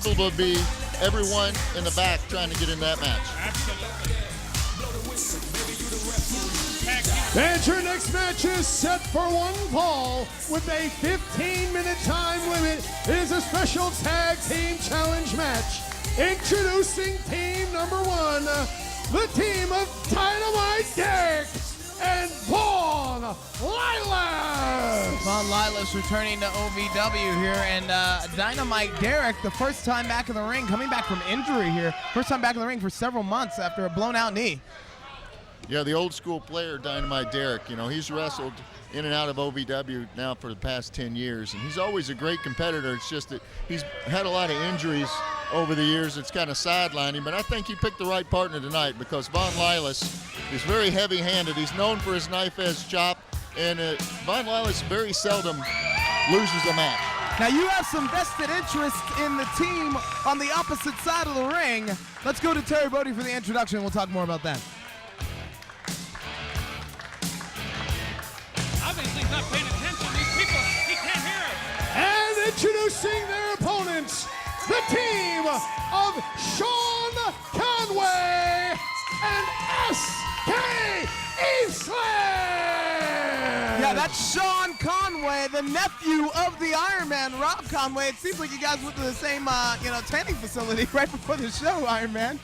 probably be everyone in the back trying to get in that match. Absolutely. And your next match is set for one fall with a 15-minute time limit. It is a special tag team challenge match. Introducing team number one, the team of Dynomite Derrick and Vaughn Lilas. Vaughn Lilas returning to OVW here, and Dynomite Derrick, the first time back in the ring, coming back from injury here. First time back in the ring for several months after a blown-out knee. Yeah, the old school player, Dynomite Derrick, you know, he's wrestled in and out of OVW now for the past 10 years, and he's always a great competitor. It's just that he's had a lot of injuries over the years. It's kind of sidelined him, but I think he picked the right partner tonight because Vaughn Lilas is very heavy-handed. He's known for his knife-edge chop, and Vaughn Lilas very seldom loses a match. Now you have some vested interest in the team on the opposite side of the ring. Let's go to Terry Bodie for the introduction. We'll talk more about that. Obviously he's not paying attention. These people, he can't hear it. And introducing their opponents, the team of Sean Conway and S.K. Eveslage. Yeah, that's Sean Conway, the nephew of the Iron Man, Rob Conway. It seems like you guys went to the same, training facility right before the show, Iron Man.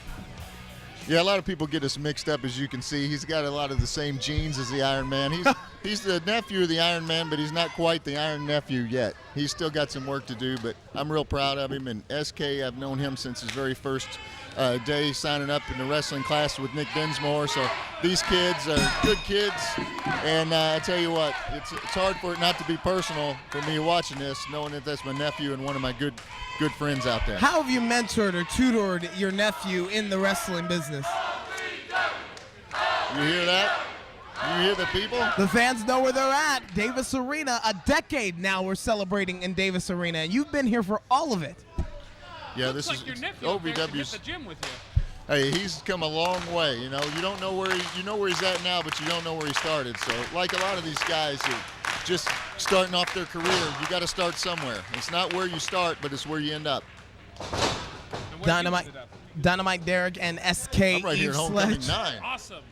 Yeah, a lot of people get us mixed up, as you can see. He's got a lot of the same genes as the Iron Man. He's the nephew of the Iron Man, but he's not quite the Iron Nephew yet. He's still got some work to do, but I'm real proud of him. And SK, I've known him since his very first day signing up in the wrestling class with Nick Dinsmore. So these kids are good kids, and I tell you what, it's hard for it not to be personal for me watching this, knowing that that's my nephew and one of my good friends out there. How have you mentored or tutored your nephew in the wrestling business? You hear that? You hear the people? The fans know where they're at. Davis Arena, a decade now we're celebrating in Davis Arena. You've been here for all of it. Yeah, Looks this like is your nephew up there should hit OVW's. the gym with you. Hey, he's come a long way. You know, you don't know where you know where he's at now, but you don't know where he started. So, like a lot of these guys who just starting off their career, you got to start somewhere. It's not where you start, but it's where you end up. Dynomite Derrick and SK I'm right here at Homecoming Eveslage 9. Awesome.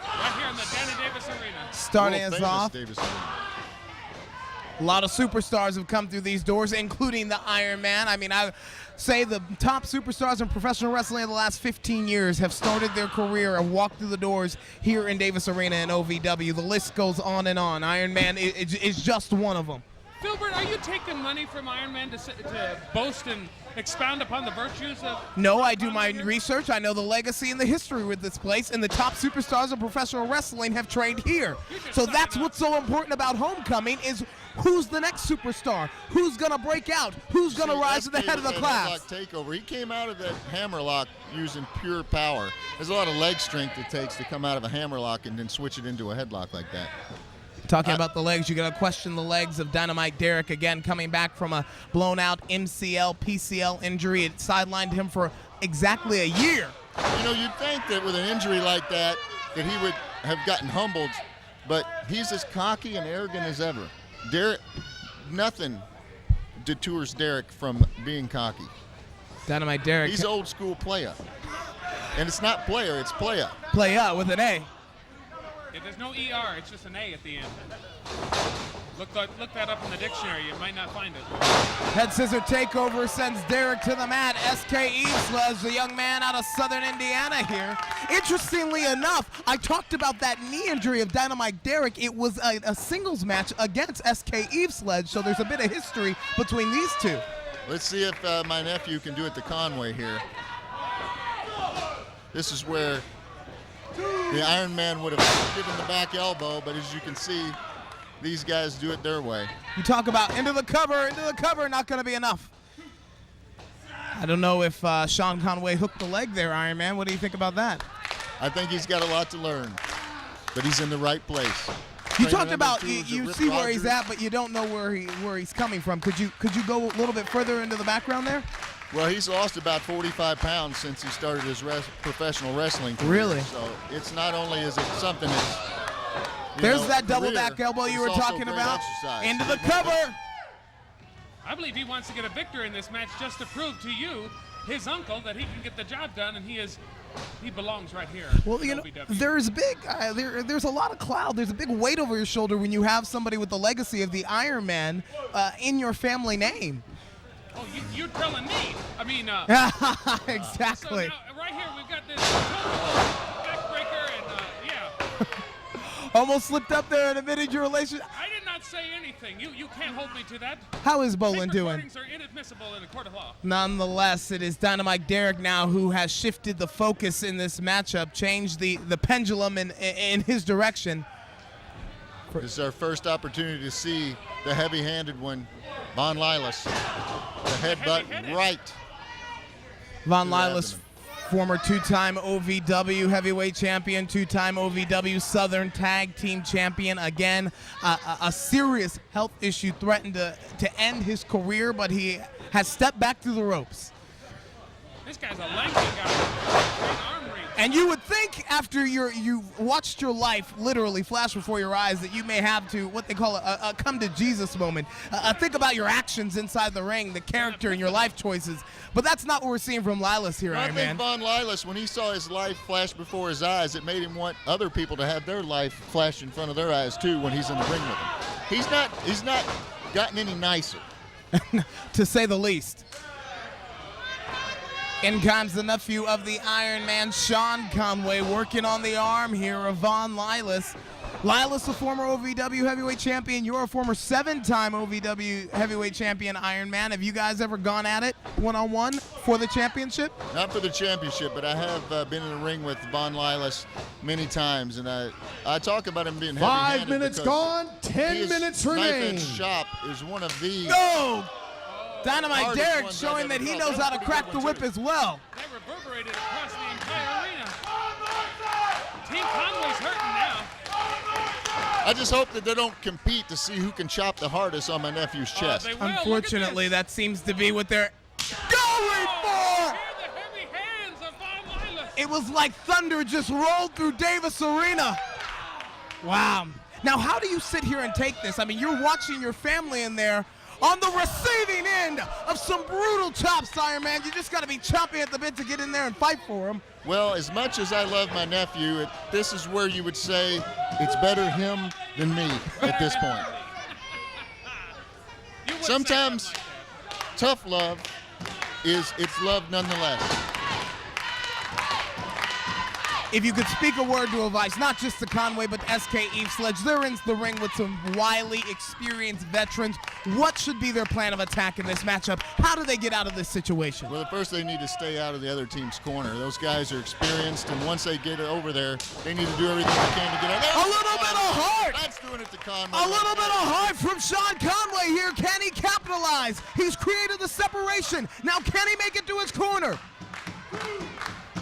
Right here in the Danny Davis Arena. starting World us famous off. Davis Arena. A lot of superstars have come through these doors, including the Iron Man. I mean, I say the top superstars in professional wrestling in the last 15 years have started their career and walked through the doors here in Davis Arena and OVW. The list goes on and on. Iron Man is just one of them. Filbert, are you taking money from Iron Man to boast and expound upon the virtues of... No, I do my research. I know the legacy and the history with this place, and the top superstars of professional wrestling have trained here. So that's what's so important about Homecoming is who's the next superstar? Who's going to break out? Who's going to rise to the head of the class? Takeover. He came out of that hammerlock using pure power. There's a lot of leg strength it takes to come out of a hammerlock and then switch it into a headlock like that. Talking about the legs, you're going to question the legs of Dynomite Derrick again, coming back from a blown-out MCL, PCL injury. It sidelined him for exactly a year. You know, you'd think that with an injury like that he would have gotten humbled, but he's as cocky and arrogant as ever. Derrick, nothing detours Derrick from being cocky. Dynomite Derrick. He's old school playa. And it's not player, it's playa. Playa with an A. Yeah, there's no ER, it's just an A at the end. Look that up in the dictionary, you might not find it. Head scissor takeover sends Derrick to the mat. SK Eveslage, the young man out of Southern Indiana here. Interestingly enough, I talked about that knee injury of Dynomite Derrick. It was a singles match against SK Eveslage, so there's a bit of history between these two. Let's see if my nephew can do it to Conway here. This is where the Iron Man would have given the back elbow, but as you can see, these guys do it their way. You talk about into the cover, not going to be enough. I don't know if Sean Conway hooked the leg there, Iron Man. What do you think about that? I think he's got a lot to learn, but he's in the right place. You talked about you see where he's at, but you don't know where he's coming from. Could you go a little bit further into the background there? Well, he's lost about 45 pounds since he started his professional wrestling career. Really? So it's not only is it something that's There's that double back elbow you were talking about. Into the cover. I believe he wants to get a victory in this match just to prove to you, his uncle, that he can get the job done, and he belongs right here. Well, you know, there's there's a lot of cloud. There's a big weight over your shoulder when you have somebody with the legacy of the Iron Man in your family name. Oh, you're telling me? I mean, exactly. So now, right here, we've got this backbreaker, and yeah. Almost slipped up there and admitted your relation. I did not say anything. You can't hold me to that. How is Bolin Fake doing? recordings are inadmissible in a court of law. Nonetheless, it is Dynamite Derrick now who has shifted the focus in this matchup, changed the pendulum in his direction. This is our first opportunity to see the heavy-handed one, Vaughn Lilas. The headbutt right. Vaughn Lilas, former two-time OVW heavyweight champion, two-time OVW Southern Tag Team champion. Again, a serious health issue threatened to end his career, but he has stepped back through the ropes. This guy's a lengthy guy. Great arm reach. And you would think after you've watched your life literally flash before your eyes that you may have to, what they call a come to Jesus moment. Think about your actions inside the ring, the character and your life choices. But that's not what we're seeing from Lilas here, Iron Man. I think Vaughn Lilas, when he saw his life flash before his eyes, it made him want other people to have their life flash in front of their eyes too when he's in the ring with them. He's not gotten any nicer. To say the least. In comes the nephew of the Iron Man, Sean Conway, working on the arm here of Vaughn Lilas. Lilas, a former OVW heavyweight champion. You're a former 7-time OVW heavyweight champion, Iron Man. Have you guys ever gone at it one-on-one for the championship? Not for the championship, but I have been in the ring with Vaughn Lilas many times, and I talk about him being heavy-handed. 5 minutes gone, 10 minutes remain. Knife Edge Shop is one of the... No! Dynamite Derrick showing that he knows how to crack the whip as well. That reverberated across the entire arena. Team Conway's hurting now. I just hope that they don't compete to see who can chop the hardest on my nephew's chest. They will. Unfortunately, that seems to be what they're going for. Hear the heavy hands of Vaughn Lilas. It was like thunder just rolled through Davis Arena. Wow. Now, how do you sit here and take this? I mean, you're watching your family in there on the receiving end of some brutal chops, Iron Man. You just got to be chomping at the bit to get in there and fight for him. Well, as much as I love my nephew, this is where you would say it's better him than me at this point. Sometimes tough love it's love nonetheless. If you could speak a word to advice, not just to Conway, but to SK Eveslage, they're in the ring with some wily, experienced veterans. What should be their plan of attack in this matchup? How do they get out of this situation? Well, at first they need to stay out of the other team's corner. Those guys are experienced, and once they get over there, they need to do everything they can to get out there. A little bit of heart! That's doing it to Conway. A little bit of heart from Sean Conway here. Can he capitalize? He's created the separation. Now can he make it to his corner?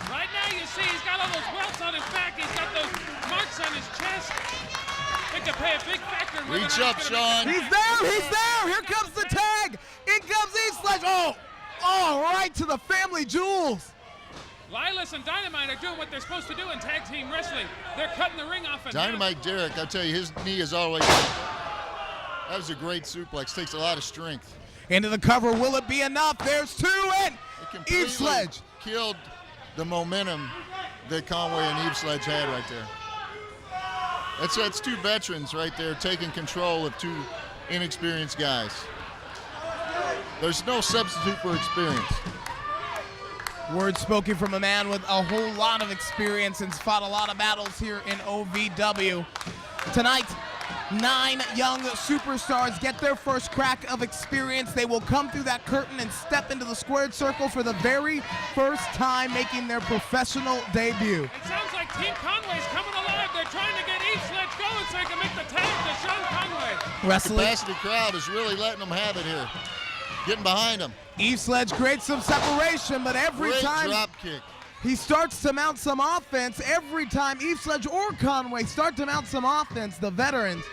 Right now, you see he's got all those welts on his back. He's got those marks on his chest. They could play a big factor in whether Reach or not up, he's gonna Sean. make He's there, he's there. Here comes the tag. In comes Eveslage. Oh, right to the family jewels. Lilas and Dynamite are doing what they're supposed to do in tag team wrestling. They're cutting the ring off. And Dynamite Derrick, I tell you, his knee is always up. That was a great suplex. Takes a lot of strength. Into the cover. Will it be enough? There's two in. It completely Eveslage killed the momentum that Conway and Eveslage had right there. That's two veterans right there taking control of two inexperienced guys. There's no substitute for experience. Words spoken from a man with a whole lot of experience and fought a lot of battles here in OVW. Tonight, 9 young superstars get their first crack of experience. They will come through that curtain and step into the squared circle for the very first time making their professional debut. It sounds like Team Conway's coming alive. They're trying to get Eveslage going so he can make the tag to Sean Conway. Wrestling. Capacity crowd is really letting them have it here. Getting behind them. Eveslage creates some separation, but every Great time drop kick. he starts to mount some offense, every time Eveslage or Conway start to mount some offense, the veterans,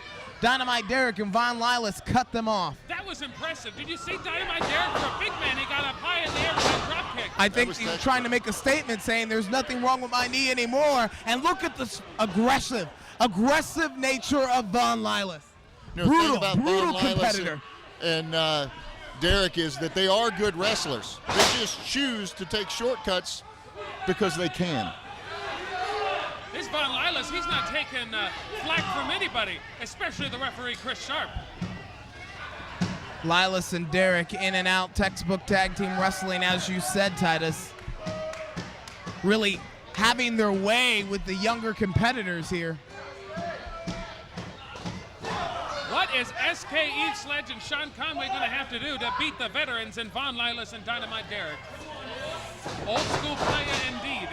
Dynamite Derrick and Vaughn Lilas, cut them off. That was impressive. Did you see Dynamite Derrick? For a big man, he got up high in the air with that drop kick. I think he's trying to make a statement saying there's nothing wrong with my knee anymore. And look at this aggressive nature of Vaughn Lilas. You know, the thing about brutal Vaughn Lilas competitor. And Derrick is that they are good wrestlers. They just choose to take shortcuts because they can. This Vaughn Lilas, he's not taking flack from anybody, especially the referee, Chris Sharp. Lilas and Derrick in and out, textbook tag team wrestling, as you said, Titus. Really having their way with the younger competitors here. What is SK Eveslage and Sean Conway going to have to do to beat the veterans in Vaughn Lilas and Dynomite Derrick? Old school player indeed.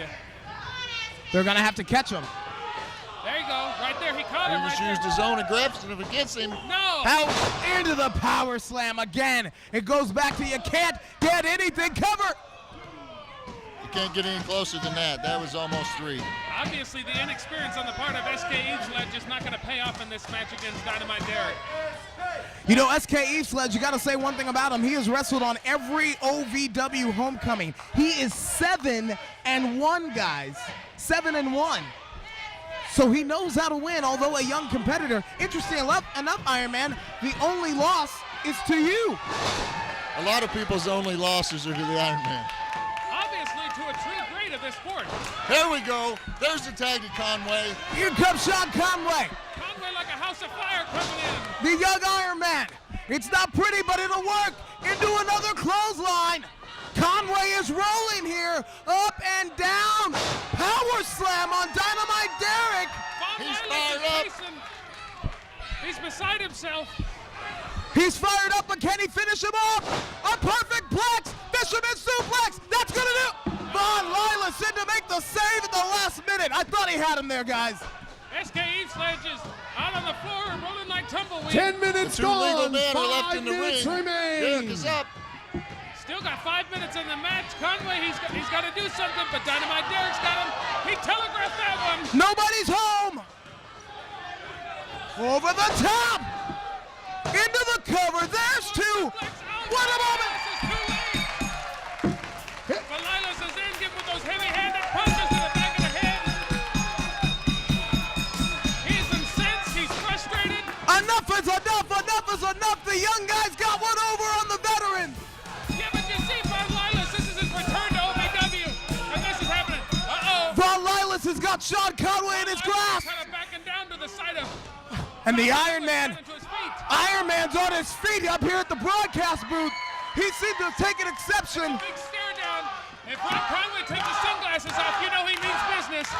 They're going to have to catch him. There you go, right there, he caught him He right just there. used his own aggression against him. No! Out into the power slam again. It goes back to you can't get anything covered. You can't get any closer than that. That was almost 3. Obviously, the inexperience on the part of SK Eveslage is not going to pay off in this match against Dynomite Derrick. You know, SK Eveslage, you got to say one thing about him. He has wrestled on every OVW homecoming. He is 7-1, guys. 7-1. So he knows how to win, although a young competitor. Interesting enough, Iron Man, the only loss is to you. A lot of people's only losses are to the Iron Man. Obviously, to a true great of this sport. There we go. There's the tag to Conway. Here comes Sean Conway, Conway like a house of fire coming in. the young Iron Man. It's not pretty, but it'll work. Into another clothesline. Conway is rolling here, up and down. Power slam on Dynomite Derrick. Vaughn He's Lilas fired is up. racing. He's beside himself. He's fired up, but can he finish him off? A perfect plex, fisherman suplex. That's gonna do. Vaughn Lilas in to make the save at the last minute. I thought he had him there, guys. SK Eveslage is out on the floor and rolling like tumbleweed. 10 minutes The 2 legal gone, men are left 5 in the minutes ring. Derrick remain. is up. Still got 5 minutes in the match. Conway, he's got to do something, but Dynomite Derrick's got him. He telegraphed that one. Nobody's home. Over the top. Into the cover. There's 2. What a moment. But Lilas is in, giving with those heavy-handed punches to the back of the head. He's incensed. He's frustrated. Enough is enough. Enough is enough. The young guys got one over on the veterans. Yeah, but you see, Vaughn Lilas, this is his return to OVW, and this is happening. Uh-oh. Vaughn Lilas has got Sean Conway in his grasp. Kind of backing down to the side of... And the Iron Man, Into his feet. Iron Man's on his feet up here at the broadcast booth. He seemed to have taken exception. Big stare down. If Ron Conway takes his sunglasses off, you know he means business.